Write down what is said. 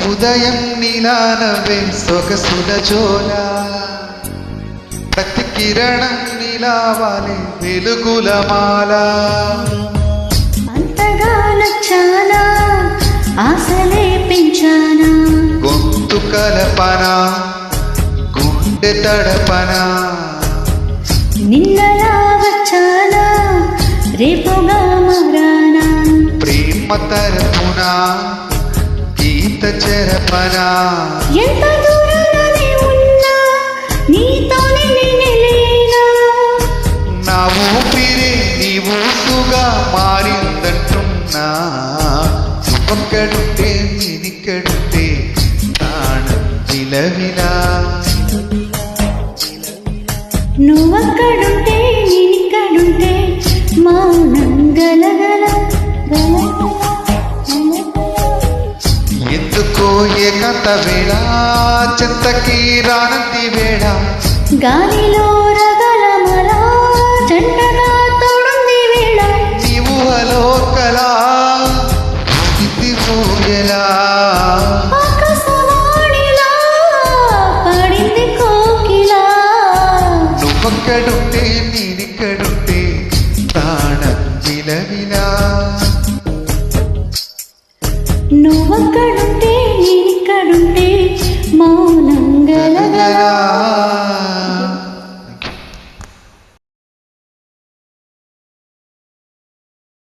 ఉదయం నీలా నవ్వే సొగసుల జోల ప్రతి కిరణం నీలా వాలే వెలుగుల మాల అంతగా నచ్చానా ఆశలే పెంచానా గొంతు కలపనా గుండె తడపనా నిన్నలా వచ్చానా రేపుగా మారానా ప్రేమ తరపునా గీత చెరపనా ఎంత దూరాలనే ఉన్నా నీతోనే నేనేనా నా ఊపిరే నీ ఊసుగా మారిందంటున్నా ఒక్కడుంటే నేనిక్కడుంటే ప్రాణం విలవిలా నువ్వక్కడుంటే నేనిక్కడుంటే మౌనం గలగల ఎందుకో ఏకాంత వేళ చెంతకి రానంది వేళ గాలిలో రగలమల జంటగా తోడుంది వేళ నీవు హలో కలా ఇది ఊయలా ఆకాశవాణిలా పడింది కోకిలా నువ్వక్కడుంటే నేనిక్కడుంటే ప్రాణం విలవిలా నువ్వక్కడుంటే నేనిక్కడుంటే మౌనం గలగల గలగలా